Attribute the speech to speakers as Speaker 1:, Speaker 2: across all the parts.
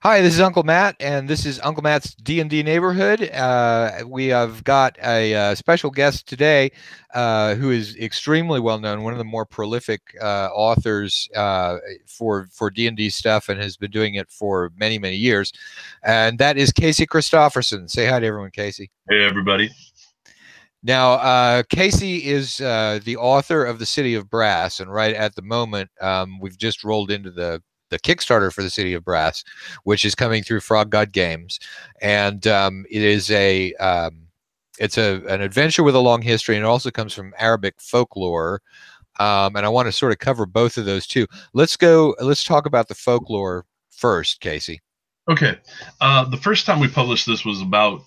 Speaker 1: Hi, this is Uncle Matt, and this is Uncle Matt's D&D Neighborhood. We have got a special guest today who is extremely well known, one of the more prolific authors for D&D stuff, and has been doing it for many, many years. And that is Casey Christofferson. Say hi to everyone, Casey.
Speaker 2: Hey, everybody.
Speaker 1: Now, Casey is the author of The City of Brass, and right at the moment, we've just rolled into the Kickstarter for The City of Brass, which is coming through Frog God Games, and it is an adventure with a long history, and it also comes from Arabic folklore. And I want to sort of cover both of those too. Let's talk about the folklore first, Casey.
Speaker 2: Okay. The first time we published this was about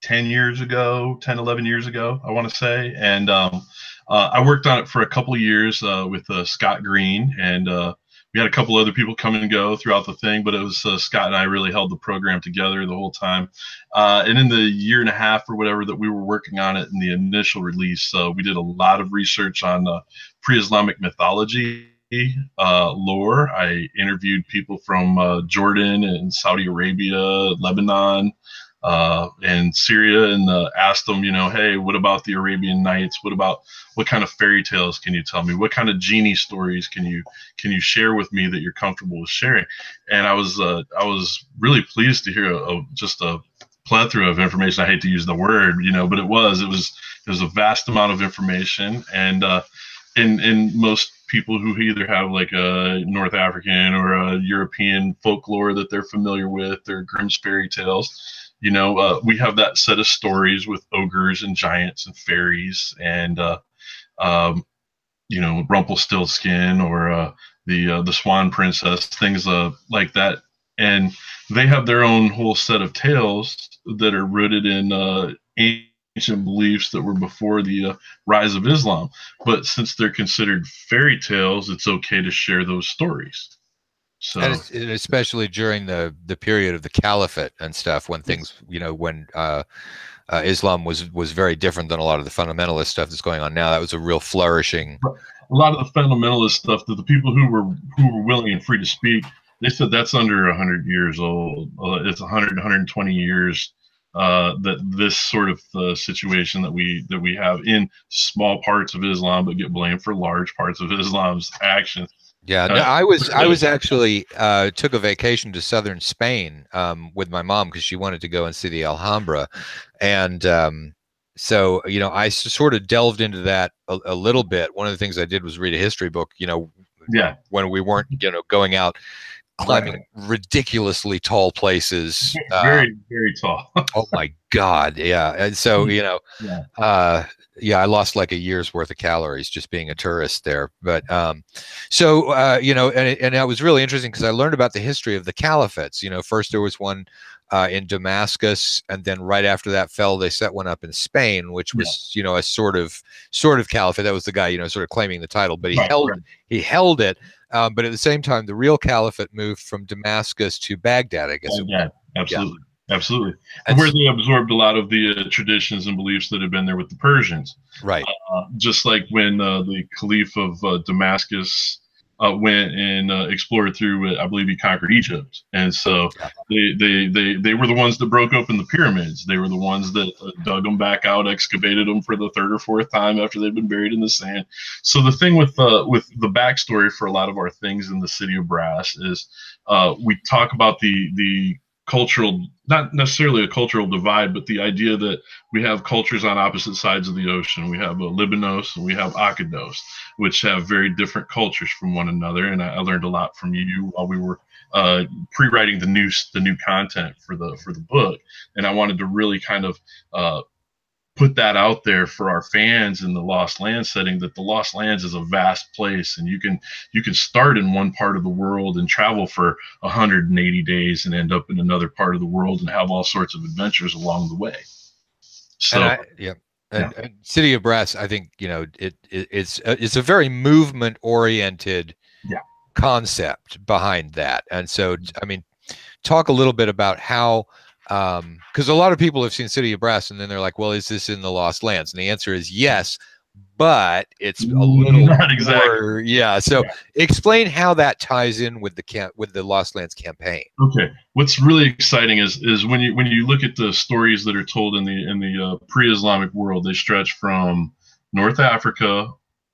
Speaker 2: 10 years ago, 10, 11 years ago, I want to say. And I worked on it for a couple of years with Scott Green, and we had a couple other people come and go throughout the thing, but it was Scott and I really held the program together the whole time. And in the year and a half or whatever that we were working on it in the initial release, we did a lot of research on pre-Islamic mythology. Lore. I interviewed people from Jordan and Saudi Arabia, Lebanon, and Syria, and asked them, hey, what about the Arabian Nights? What kind of fairy tales can you tell me? What kind of genie stories can you share with me that you're comfortable with sharing? And I was really pleased to hear just a plethora of information. I hate to use the word, but it was a vast amount of information, and in most people who either have like a North African or a European folklore that they're familiar with, or Grimm's fairy tales. We have that set of stories with ogres and giants and fairies and Rumpelstiltskin or the Swan Princess, things like that, and they have their own whole set of tales that are rooted in ancient beliefs that were before the rise of Islam. But since they're considered fairy tales, it's okay to share those stories. So,
Speaker 1: and especially during the period of the caliphate and stuff, when things, when Islam was very different than a lot of the fundamentalist stuff that's going on now. That was a real flourishing.
Speaker 2: A lot of the fundamentalist stuff that the people who were willing and free to speak, they said that's under 100 years old. It's 100, 120 years. That this sort of situation that we have in small parts of Islam, but get blamed for large parts of Islam's actions.
Speaker 1: Yeah, no, I was actually took a vacation to southern Spain with my mom because she wanted to go and see the Alhambra, and so I sort of delved into that a little bit. One of the things I did was read a history book,
Speaker 2: yeah,
Speaker 1: when we weren't going out climbing ridiculously tall places.
Speaker 2: Very, very tall.
Speaker 1: Oh my God. Yeah. And so, I lost like a year's worth of calories just being a tourist there. But and that was really interesting because I learned about the history of the caliphates. First there was one in Damascus, and then right after that fell, they set one up in Spain, which was, a sort of caliphate. That was the guy, sort of claiming the title, but he held it. But at the same time, the real caliphate moved from Damascus to Baghdad, I guess.
Speaker 2: Yeah, absolutely. Yeah. Absolutely. And where they absorbed a lot of the traditions and beliefs that had been there with the Persians.
Speaker 1: Right.
Speaker 2: Just like when the Caliph of Damascus went and explored through, I believe he conquered Egypt. And so they were the ones that broke open the pyramids. They were the ones that dug them back out, excavated them for the third or fourth time after they'd been buried in the sand. So the thing with the backstory for a lot of our things in the City of Brass is we talk about the cultural, not necessarily a cultural divide, but the idea that we have cultures on opposite sides of the ocean. We have Libanos and we have Akados, which have very different cultures from one another. And I learned a lot from you while we were pre-writing the new content for the book. And I wanted to really kind of put that out there for our fans in the Lost Lands setting, that the Lost Lands is a vast place, and you can start in one part of the world and travel for 180 days and end up in another part of the world and have all sorts of adventures along the way. So
Speaker 1: and City of Brass, I think it's a very movement oriented concept behind that. And so I mean, talk a little bit about how because a lot of people have seen City of Brass and then they're like, well, is this in the Lost Lands? And the answer is yes, but it's a little
Speaker 2: not exactly.
Speaker 1: more, yeah. So explain how that ties in with the Lost Lands campaign.
Speaker 2: Okay, what's really exciting is when you look at the stories that are told in the pre-Islamic world, they stretch from North Africa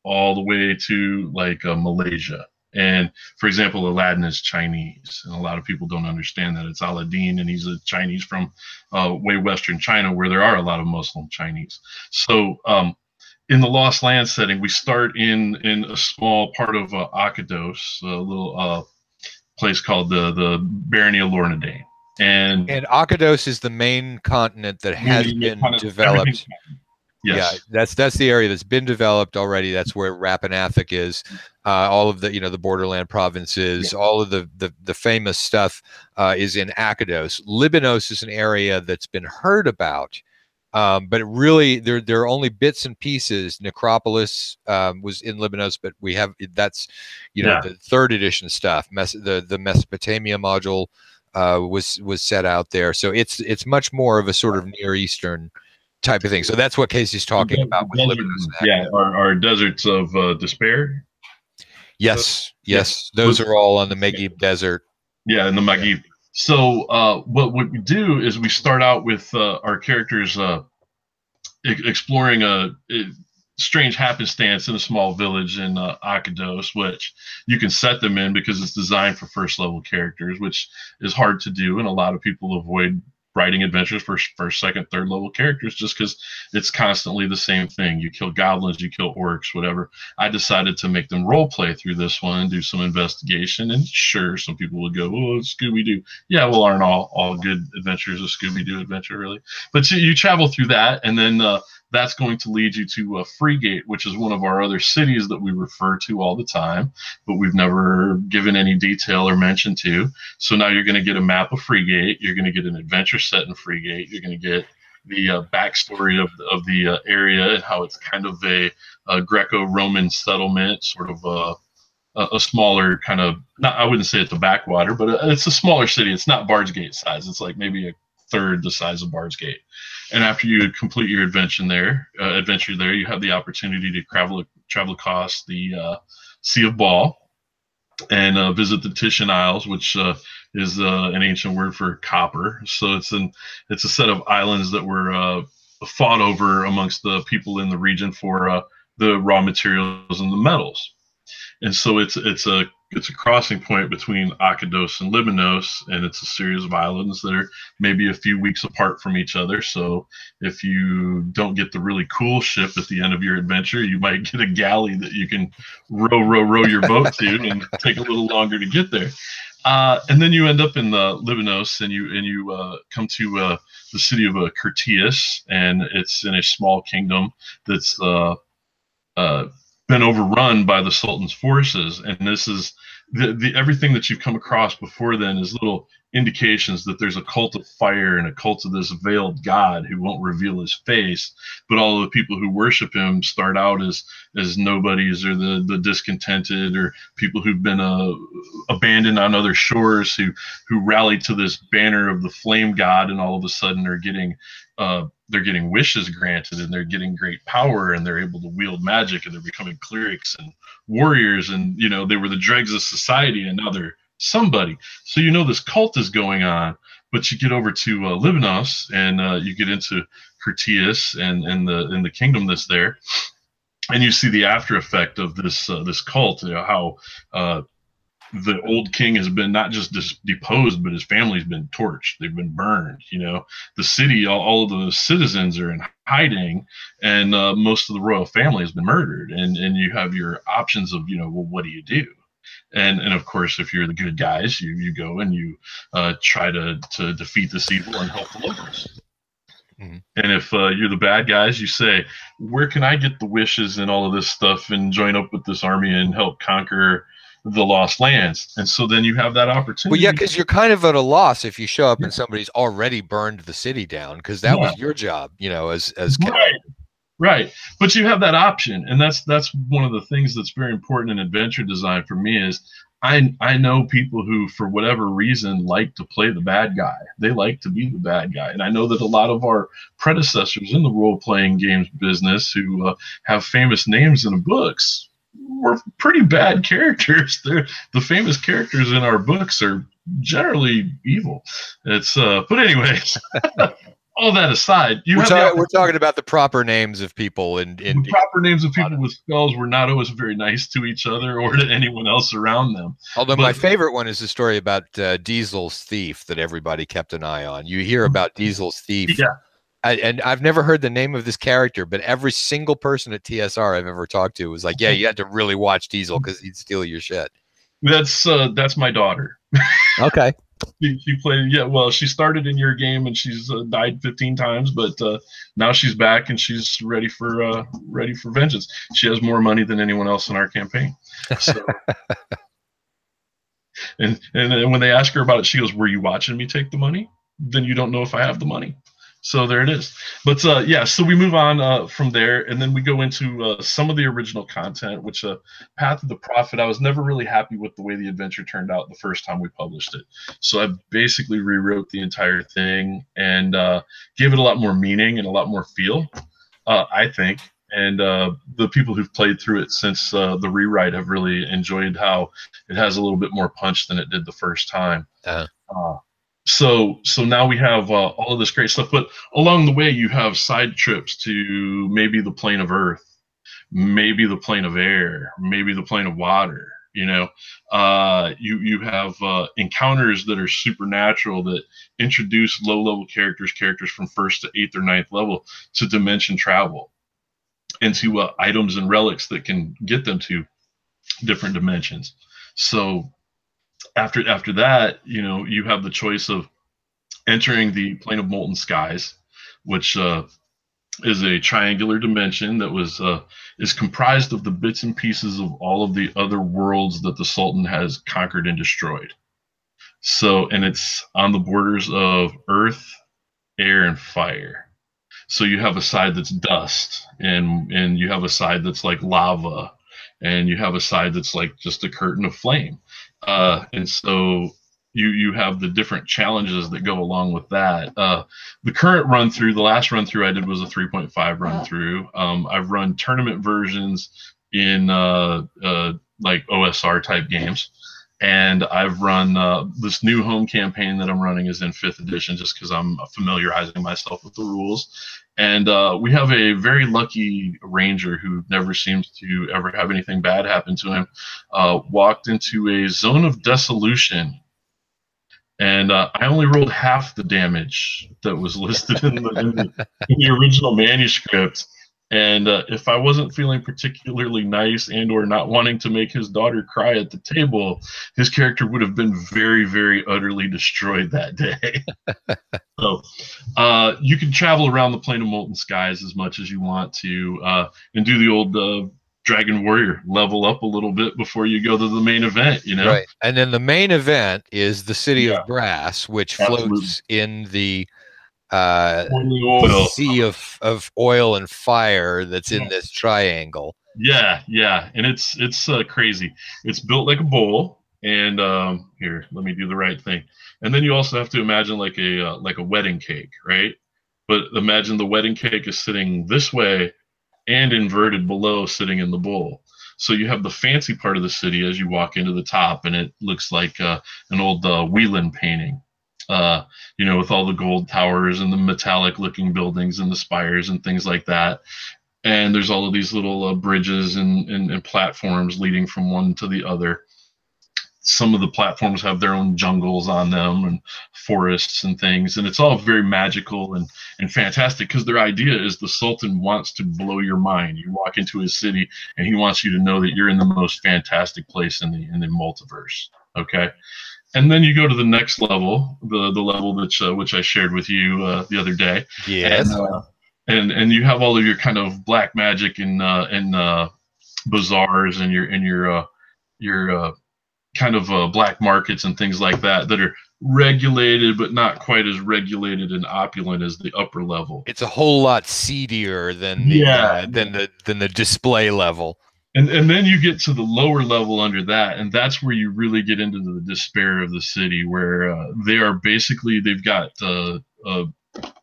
Speaker 2: all the way to like Malaysia. And for example, Aladdin is Chinese, and a lot of people don't understand that it's Aladdin, and he's a Chinese from way Western China, where there are a lot of Muslim Chinese. So in the Lost Land setting, we start in a small part of Akados, a little place called the Barony of Lornadain. And
Speaker 1: Akados is the main continent that has been developed.
Speaker 2: Yes.
Speaker 1: Yeah, that's the area that's been developed already. That's where Rapanathik is. All of the the borderland provinces, all of the famous stuff is in Akados. Libanos is an area that's been heard about, but it really there are only bits and pieces. Necropolis was in Libanos, but we have that's the third edition stuff. The Mesopotamia module was set out there, so it's much more of a sort of Near Eastern type of thing. So that's what Casey's talking about with Libanos.
Speaker 2: Our deserts of despair.
Speaker 1: Yes, those are all on the Megib Desert.
Speaker 2: Yeah, in the Megib. So what we do is we start out with our characters exploring a strange happenstance in a small village in Akados, which you can set them in because it's designed for first level characters, which is hard to do, and a lot of people avoid writing adventures for first, second, third level characters just because it's constantly the same thing. You kill goblins, you kill orcs, whatever. I decided to make them role play through this one and do some investigation. And sure, some people would go, "Oh, Scooby-Doo." Yeah, well, aren't all good adventures a Scooby-Doo adventure, really? But you travel through that, and then that's going to lead you to Freegate, which is one of our other cities that we refer to all the time, but we've never given any detail or mention to. So now you're going to get a map of Freegate. You're going to get an adventure set in Freegate. You're going to get the backstory of the area and how it's kind of a Greco-Roman settlement, sort of a smaller kind of, not, I wouldn't say it's a backwater, but it's a smaller city. It's not Bardsgate size. It's like maybe a third the size of Bardsgate. And after you complete your adventure there, you have the opportunity to travel across the Sea of Baal and visit the Titian Isles, which is an ancient word for copper. So it's a set of islands that were fought over amongst the people in the region for the raw materials and the metals. And so it's a crossing point between Akados and Libanos, and it's a series of islands that are maybe a few weeks apart from each other. So if you don't get the really cool ship at the end of your adventure, you might get a galley that you can row your boat to and take a little longer to get there. And then you end up in the Libanos, and you come to the city of Curtius, and it's in a small kingdom that's been overrun by the Sultan's forces. And this is the everything that you've come across before then is little indications that there's a cult of fire and a cult of this veiled god who won't reveal his face. But all of the people who worship him start out as nobodies, or the discontented, or people who've been abandoned on other shores, who rally to this banner of the flame god, and all of a sudden are getting they're getting wishes granted, and they're getting great power, and they're able to wield magic, and they're becoming clerics and warriors, and they were the dregs of society, and now they're somebody. So this cult is going on. But you get over to Libanos, and you get into Curtius and the kingdom that's there, and you see the after effect of this cult. How the old king has been not just deposed, but his family's been torched. They've been burned. The city, all of the citizens are in hiding, and most of the royal family has been murdered. And you have your options of, well, what do you do? And of course, if you're the good guys, you go and you try to defeat this evil and help the locals. Mm-hmm. And if you're the bad guys, you say, where can I get the wishes and all of this stuff and join up with this army and help conquer the Lost Lands? And so then you have that opportunity.
Speaker 1: Well, yeah, because you're kind of at a loss if you show up and somebody's already burned the city down, because that was your job, as
Speaker 2: right. But you have that option, and that's one of the things that's very important in adventure design for me is I know people who, for whatever reason, like to play the bad guy. They like to be the bad guy, and I know that a lot of our predecessors in the role-playing games business, who have famous names in the books, were pretty bad characters. The famous characters in our books are generally evil. It's but anyways. All that aside,
Speaker 1: we're talking about the proper names of people in
Speaker 2: the proper names of people with spells were not always very nice to each other or to anyone else around them.
Speaker 1: Although my favorite one is the story about Diesel's thief that everybody kept an eye on. You hear about Diesel's thief,
Speaker 2: yeah.
Speaker 1: And I've never heard the name of this character, but every single person at TSR I've ever talked to was like, "Yeah, you had to really watch Diesel because he'd steal your shit."
Speaker 2: That's my daughter.
Speaker 1: Okay.
Speaker 2: She played, yeah. Well, she started in your game and she's died 15 times, but now she's back and she's ready for vengeance. She has more money than anyone else in our campaign. So, and when they ask her about it, she goes, "Were you watching me take the money? Then you don't know if I have the money." So there it is. But yeah, so we move on from there, and then we go into some of the original content, which Path of the Prophet, I was never really happy with the way the adventure turned out the first time we published it. So I basically rewrote the entire thing and gave it a lot more meaning and a lot more feel, I think. And the people who've played through it since the rewrite have really enjoyed how it has a little bit more punch than it did the first time. So now we have all of this great stuff, but along the way you have side trips to maybe the plane of earth, maybe the plane of air, maybe the plane of water. You know, you have encounters that are supernatural that introduce low-level characters from 1st to 8th or 9th level to dimension travel, into items and relics that can get them to different dimensions. So after that, you know, you have the choice of entering the plane of molten skies, which is a triangular dimension that is comprised of the bits and pieces of all of the other worlds that the Sultan has conquered and destroyed. So, and it's on the borders of earth, air, and fire. So you have a side that's dust, and you have a side that's like lava, and you have a side that's like just a curtain of flame. And so you have the different challenges that go along with that. The current run through, the last run through I did was a 3.5 run through. I've run tournament versions in like OSR type games. And I've run this new home campaign that I'm running is in 5th edition, just because I'm familiarizing myself with the rules. And we have a very lucky ranger who never seems to ever have anything bad happen to him. Walked into a zone of dissolution, and I only rolled half the damage that was listed in the original manuscript. And if I wasn't feeling particularly nice and or not wanting to make his daughter cry at the table, his character would have been very, very utterly destroyed that day. So you can travel around the plane of molten skies as much as you want to and do the old Dragon Warrior, level up a little bit before you go to the main event, you know?
Speaker 1: Right. And then the main event is the City of Brass, which floats in the sea of oil and fire that's in this triangle.
Speaker 2: Yeah, and it's crazy. It's built like a bowl, and here, let me do the right thing. And then you also have to imagine like a wedding cake, right? But imagine the wedding cake is sitting this way and inverted below, sitting in the bowl. So you have the fancy part of the city as you walk into the top, and it looks like an old Wieland painting. You know, with all the gold towers and the metallic looking buildings and the spires and things like that. And there's all of these little bridges and platforms leading from one to the other. Some of the platforms have their own jungles on them and forests and things. And it's all very magical and fantastic, because their idea is the Sultan wants to blow your mind. You walk into his city and he wants you to know that you're in the most fantastic place in the multiverse. Okay. And then you go to the next level, the level which I shared with you the other day.
Speaker 1: Yes.
Speaker 2: And you have all of your kind of black magic and bazaars and your kind of black markets and things like that are regulated, but not quite as regulated and opulent as the upper level.
Speaker 1: It's a whole lot seedier than the display level.
Speaker 2: And then you get to the lower level under that, and that's where you really get into the despair of the city, where they are basically they've got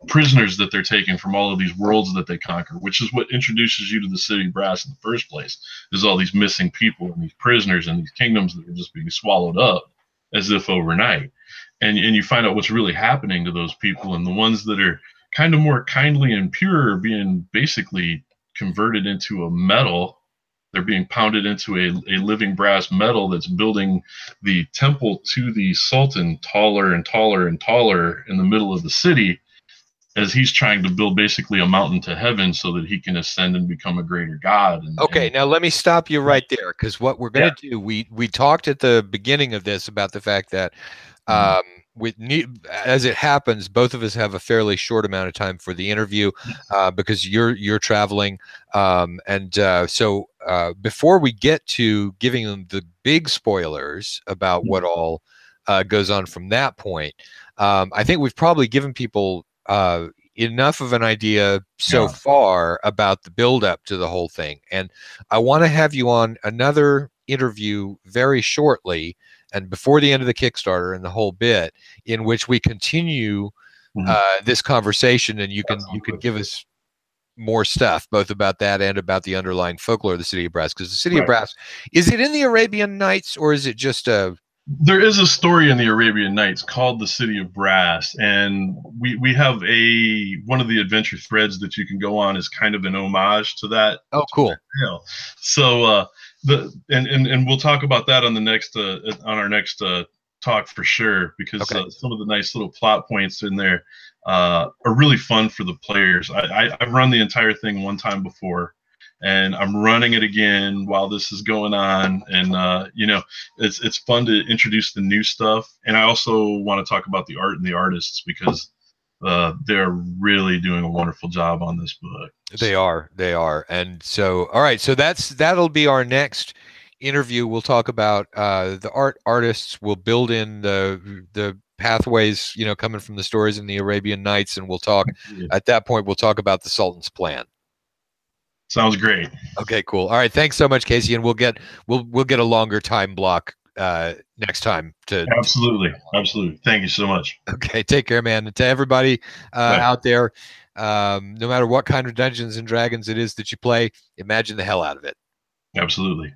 Speaker 2: prisoners that they're taking from all of these worlds that they conquer, which is what introduces you to the city brass in the first place. Is all these missing people and these prisoners and these kingdoms that are just being swallowed up as if overnight, and you find out what's really happening to those people, and the ones that are kind of more kindly and pure are being basically converted into a metal. They're being pounded into a living brass metal that's building the temple to the Sultan taller and taller and taller in the middle of the city as he's trying to build basically a mountain to heaven so that he can ascend and become a greater god.
Speaker 1: Okay, now let me stop you right there, because what we're going to do, we talked at the beginning of this about the fact that um, as it happens, both of us have a fairly short amount of time for the interview because you're traveling, so before we get to giving them the big spoilers about what all goes on from that point, I think we've probably given people enough of an idea so far about the build up to the whole thing. And I want to have you on another interview very shortly and before the end of the Kickstarter and the whole bit, in which we continue this conversation, and you can give us more stuff both about that and about the underlying folklore of the City of Brass. Because the City of Brass, is it in the Arabian Nights, or is it just a...
Speaker 2: There is a story in the Arabian Nights called the City of Brass, and we have one of the adventure threads that you can go on is kind of an homage to that.
Speaker 1: Oh, cool.
Speaker 2: So and we'll talk about that on the next on our next talk for sure, because some of the nice little plot points in there are really fun for the players. I've run the entire thing one time before, and I'm running it again while this is going on. And it's fun to introduce the new stuff. And I also want to talk about the art and the artists, because they're really doing a wonderful job on this book.
Speaker 1: They are. And so, all right, so that'll be our next interview. We'll talk about the artists. We'll build in the pathways, coming from the stories in the Arabian Nights, and we'll talk at that point. We'll talk about the Sultan's plan.
Speaker 2: Sounds great.
Speaker 1: Okay, cool. All right, thanks so much, Casey, and we'll get a longer time block next time.
Speaker 2: Absolutely. Thank you so much.
Speaker 1: Okay, take care, man. And to everybody out there, no matter what kind of Dungeons and Dragons it is that you play, imagine the hell out of it.
Speaker 2: Absolutely.